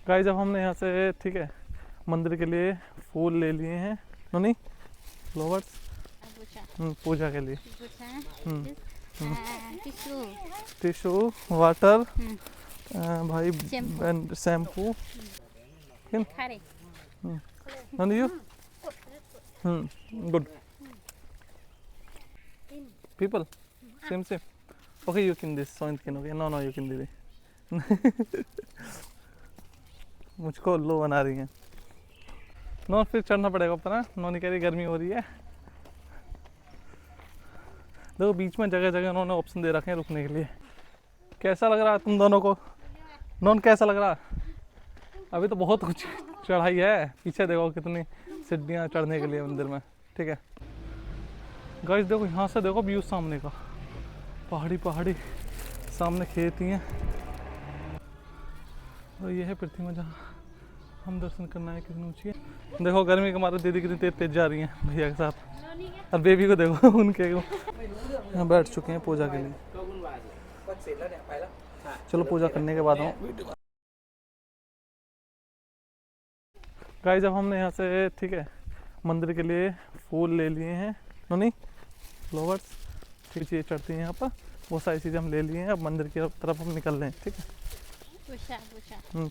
Guys अब हमने यहाँ से ठीक है मंदिर के लिए फूल ले लिए हैं। नोनी फ्लावर्स पूजा के लिए। टिश्यू वाटर भाई shampoo noni you good people same okay you can this sound can okay no you can दीदी मुझको लो बना रही हैं। नो फिर चढ़ना पड़ेगा ऊपर ना। नोनी कह रही गर्मी हो रही है। देखो बीच में जगह जगह उन्होंने ऑप्शन दे रखे हैं रुकने के लिए। कैसा लग रहा है तुम दोनों को? नॉन कैसा लग रहा? अभी तो बहुत कुछ चढ़ाई है। पीछे देखो कितनी सीढ़ियाँ चढ़ने के लिए मंदिर में। ठीक है गाइस देखो यहाँ से देखो व्यू सामने का पहाड़ी सामने खेत ही है। और ये है प्रतिमा जहाँ हम दर्शन करना है। कितनी ऊंची है देखो। गर्मी के मारे दीदी कितनी तेज जा रही हैं भैया के साथ। और बेबी को देखो उनके को यहाँ बैठ चुके हैं पूजा के लिए। चलो पूजा करने के बाद हम गाइस अब हमने यहाँ से ठीक है मंदिर के लिए फूल ले लिए हैं। नोनी फ्लावर्स ठीक चीज़ें चढ़ती हैं यहाँ पर। बहुत सारी चीज़ें हम ले लिए हैं। अब मंदिर की तरफ हम निकल रहे हैं। ठीक है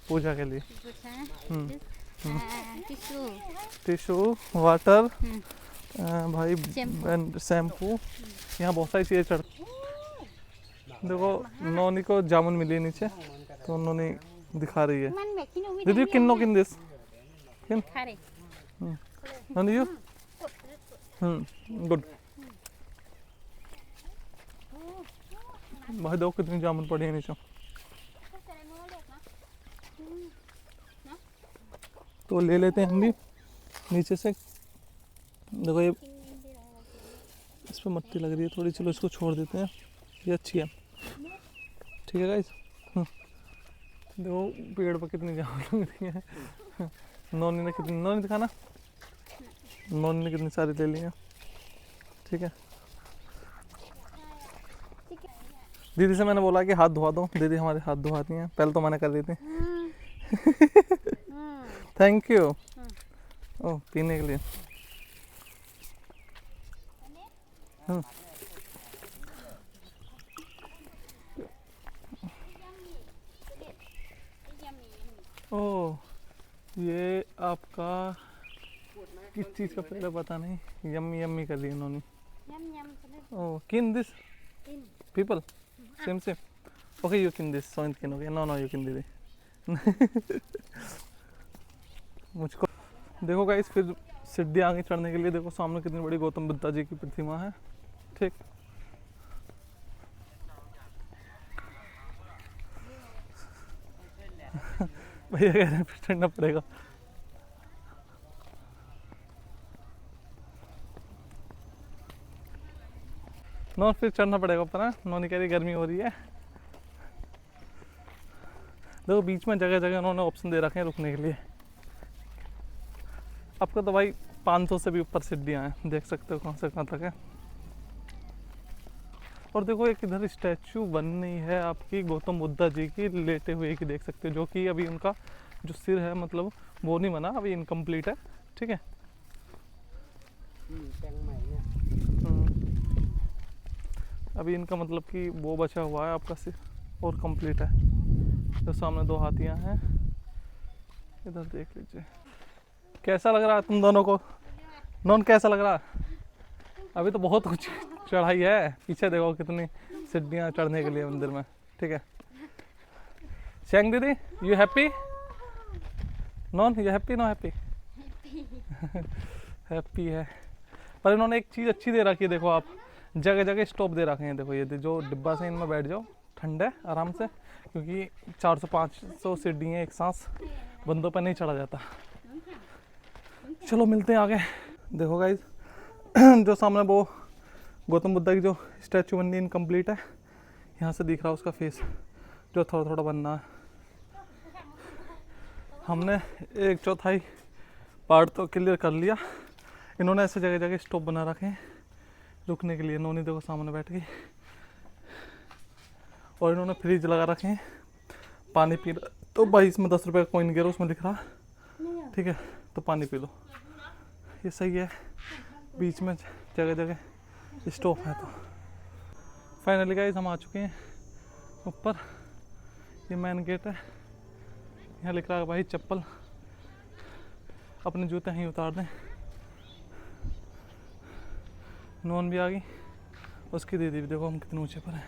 पूजा के लिए। टिश्यू वाटर भाई शैम्पू यहाँ बहुत सारी चीज़ें चढ़ती। देखो नोनी को जामुन मिली है नीचे तो उन्होंने दिखा रही है। दीदी किन दिस किन नोनी यू गुड भाई देखो कितनी जामुन पड़ी है नीचे। तो ले लेते हैं हम भी नीचे से। देखो ये इस पर मट्टी लग रही है थोड़ी। चलो इसको छोड़ देते हैं ये अच्छी है। ठीक है गाइस देखो पेड़ पर कितनी जामुन लग रही है। नोनी ने कितनी नोनी दिखाना। नोनी ने कितनी सारी ले ली हैं। ठीक है दीदी से मैंने बोला कि हाथ धोवा दो। दीदी हमारे हाथ धोवाती हैं। पहले तो मैंने कर दी थी। Thank you. ओह पीने के लिए। ओह ये आपका किस चीज़ का पहले पता नहीं। यम्मी यम्मी कर दी इन्होंने। ओह किन this people same okay you can this sound can okay no you can दीदी मुझको देखो गाइस फिर सीढ़ी आगे चढ़ने के लिए। देखो सामने कितनी बड़ी गौतम बुद्धा जी की प्रतिमा है। ठीक भैया कह रहे हैं फिर चढ़ना पड़ेगा। नो फिर चढ़ना पड़ेगा ऊपर ना। नोनी कह रही गर्मी हो रही है। देखो बीच में जगह जगह उन्होंने ऑप्शन दे रखे हैं रुकने के लिए। आपका तो भाई 500 से भी ऊपर सीढ़ियाँ हैं। देख सकते हो कहाँ से कहाँ तक है। और देखो एक इधर स्टैचू बनी है आपकी गौतम बुद्धा जी की लेटे हुए की। देख सकते हो जो कि अभी उनका जो सिर है मतलब वो नहीं बना अभी इनकम्प्लीट है। ठीक है अभी इनका मतलब कि वो बचा हुआ है आपका सिर और कंप्लीट है। तो सामने दो हाथियां हैं। इधर देख लीजिए। कैसा लग रहा है तुम दोनों को? नॉन कैसा लग रहा है? अभी तो बहुत कुछ चढ़ाई है। पीछे देखो कितनी सीढ़ियाँ चढ़ने के लिए मंदिर में। ठीक है शैंग दीदी you happy? Non you happy? No happy? Happy है। पर इन्होंने एक चीज़ अच्छी दे रखी है। देखो आप जगह जगह स्टॉप दे रखे हैं। देखो ये जो डिब्बा से इनमें बैठ जाओ ठंड है आराम से। क्योंकि 400-500 सीढ़ियाँ एक सांस बंदों पर नहीं चढ़ा जाता। चलो मिलते हैं आगे। देखो गाइस जो सामने वो गौतम बुद्धा की जो स्टैचू बननी इनकम्प्लीट है। यहाँ से दिख रहा है उसका फेस जो थोड़ा थोड़ा बनना है। हमने 1/4 पार्ट तो क्लियर कर लिया। इन्होंने ऐसे जगह जगह स्टॉप बना रखे हैं रुकने के लिए। नोनी देखो सामने बैठ गई और इन्होंने फ्रिज लगा रखे हैं पानी तो भाई इसमें 10 रुपये का कॉइन गिरा, उसमें लिख रहा, ठीक है, तो पानी पी लो, ये सही है। बीच में जगह जगह स्टॉप है। तो फाइनली गाइस हम आ चुके हैं ऊपर, ये मेन गेट है। यहाँ लिख रहा है भाई चप्पल, अपने जूते यहीं उतार दें। नॉन भी आ गई, उसकी दीदी भी देखो हम कितने ऊंचे पर हैं।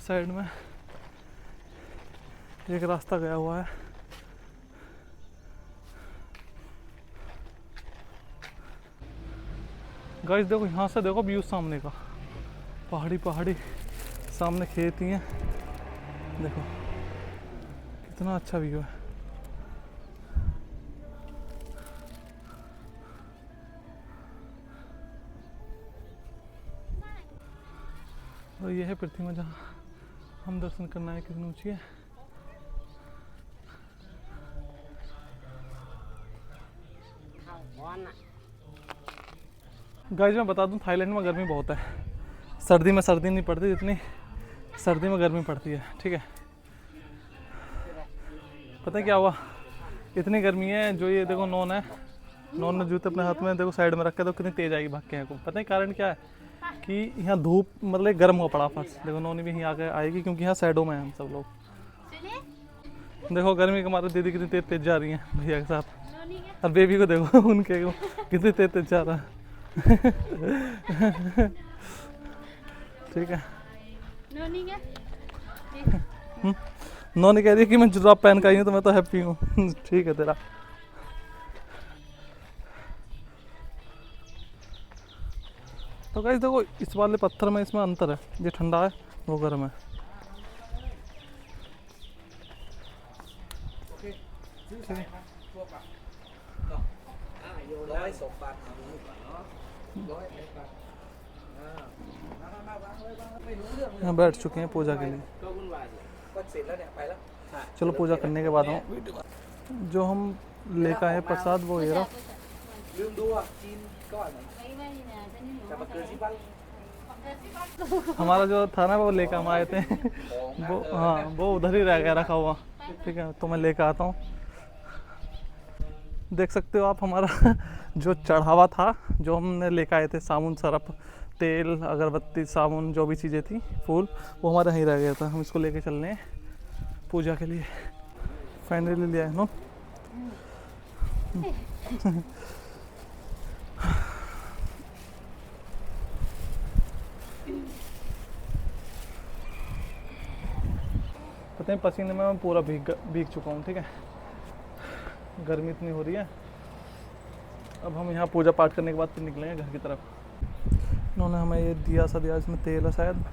साइड में एक रास्ता गया हुआ है। गाइस देखो यहाँ से देखो व्यू सामने का, पहाड़ी पहाड़ी, सामने खेत ही है, देखो कितना अच्छा व्यू है। और ये है प्रतिमा जहाँ हम दर्शन करना है, कितनी ऊंची है। गाइस मैं बता दूं थाईलैंड में गर्मी बहुत है। सर्दी में सर्दी नहीं पड़ती जितनी सर्दी में गर्मी पड़ती है, ठीक है। पता है क्या हुआ, इतनी गर्मी है, जो ये देखो नॉन है, नॉन ने जूते अपने हाथ में देखो साइड में रखे, तो कितनी तेज आएगी भाग के यहाँ को। पता है कारण क्या है कि यहाँ धूप मतलब गर्म हुआ पड़ा फर्श, देखो नॉनी भी यहाँ आके आएगी क्योंकि यहाँ साइडों में हैं हम सब लोग। देखो गर्मी के मारे दीदी कितनी तेज तेज जा रही है भैया के साथ, और बेबी को देखो उनके को कितनी तेज तेज जा रहा है। ठीक है, नॉनी कह रही है कि मैं जुराब पहन के आई हूँ तो मैं तो हैप्पी हूँ। ठीक है तेरा। तो गाइस देखो इस वाले पत्थर में इसमें अंतर है, ये ठंडा है वो गर्म है। यहाँ बैठ चुके हैं पूजा के लिए। चलो पूजा करने के बाद हम जो हम लेकर आए प्रसाद वो ये रहा। हमारा जो था ना वो लेकर हम आए थे वो, हाँ वो उधर ही रह गया रखा हुआ, ठीक है, तो मैं लेकर आता हूँ। देख सकते हो आप हमारा जो चढ़ावा था, जो हमने लेकर आए थे, साबुन सरफ तेल अगरबत्ती साबुन जो भी चीज़ें थी फूल, वो हमारे यहीं रह गया था। हम इसको लेके चल रहे हैं पूजा के लिए। फाइनली लिया है नो। पता है पसीने में मैं पूरा भीग चुका हूँ, ठीक है, गर्मी इतनी हो रही है। अब हम यहाँ पूजा पाठ करने के बाद फिर निकलेंगे घर की तरफ। इन्होंने हमें ये दिया सा दिया, इसमें तेल है शायद।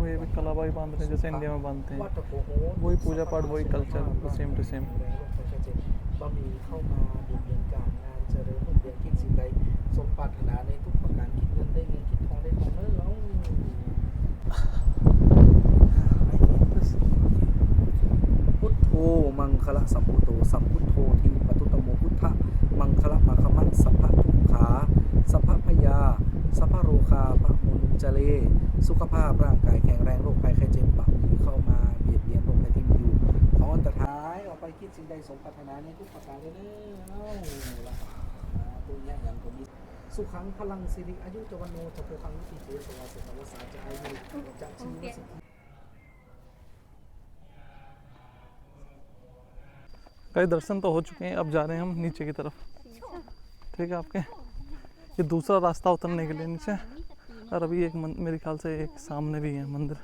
ये भी कलाबाई बांध रहे हैं जैसे इंडिया में बांधते हैं, वही पूजा पाठ वही कल्चर सेम टू सेम।พุทโธมังคละสัพพุโตสัพพุทโธทีปตุตโมพุทธะมังคละมาคมังสัพพะทุกขาสัพพะพยาสัพพะโรคาพะมุนจเลสุขภาพร่างกายแข็งแรงโรคภัยไข้เจ็บบัมีเข้ามาเบียดเบียนโรคภัยที่มีอยู่ขออันตรายออกไปคิดสิ่งใดสมปรารถนาในทุกประการเลยนะตัวนี้อย่างผมมีสุขังพลังสิริอายุจวันโนจะโพคังวิติเตสวาสตวสาจะอายุจะชีวสิทธิ कई दर्शन तो हो चुके हैं, अब जा रहे हैं हम नीचे की तरफ, ठीक है। आपके ये दूसरा रास्ता उतरने के लिए नीचे, और अभी एक मेरे ख्याल से एक सामने भी है मंदिर।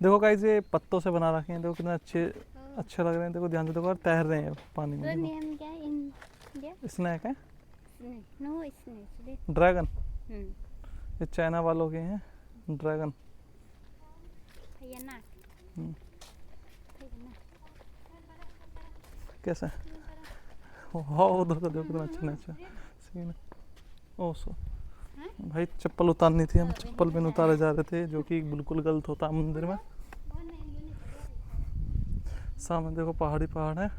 देखो गाइस ये पत्तों से बना रखे हैं, देखो कितने अच्छे लग रहे हैं। देखो ध्यान से देखो, और तैर रहे हैं पानी The में। name क्या है India? स्नैक है, Snake. No, snake. This. Dragon. Hmm. ये चाइना वालों के हैं ड्रैगन। Phayanak. हम्म, Phayanak. कैसा है? हाँ उधर का देखो कितना अच्छा नेचर सीन है। ओह सो हाँ? भाई चप्पल उतारनी थी, हम चप्पल भी नहीं उतारे जा रहे थे, जो कि बिल्कुल गलत होता है मंदिर में। सामने देखो पहाड़ी पहाड़ है।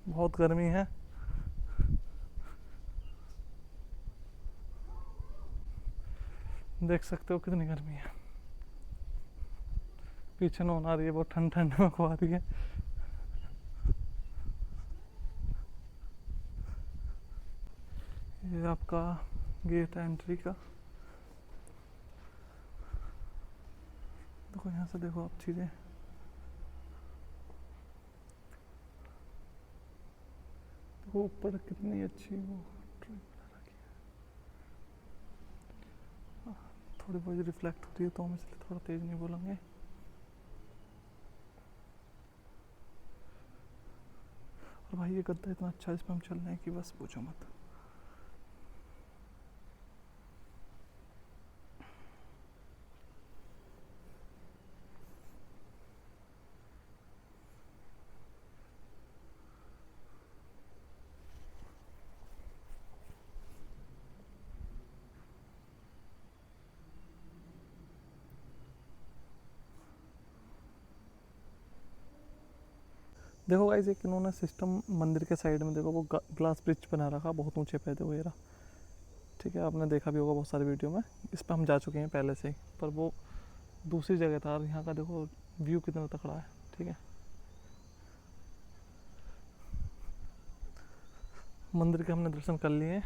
बहुत गर्मी है। देख सकते हो कितनी गर्मी है। पीछे नोन आ रही है, बहुत ठंड ठंड में खुआ रही है। ये आपका गेट है एंट्री का। देखो यहाँ से देखो आप चीज़ें, देखो ऊपर कितनी अच्छी वो ड्राइंग बना रखी है। थोड़ी बहुत रिफ्लेक्ट होती है तो हम इसलिए थोड़ा तेज नहीं बोलेंगे। और भाई ये गद्दा इतना अच्छा है, इसमें हम चल रहे हैं कि बस पूछो मत। देखो गाइस एक इन्होंने सिस्टम मंदिर के साइड में देखो वो ग्लास ब्रिज बना रखा, बहुत ऊंचे पे देखो ये रहा। ठीक है, आपने देखा भी होगा बहुत सारी वीडियो में, इस पर हम जा चुके हैं पहले से ही, पर वो दूसरी जगह था। और यहाँ का देखो व्यू कितना तकड़ा है। ठीक है, मंदिर के हमने दर्शन कर लिए।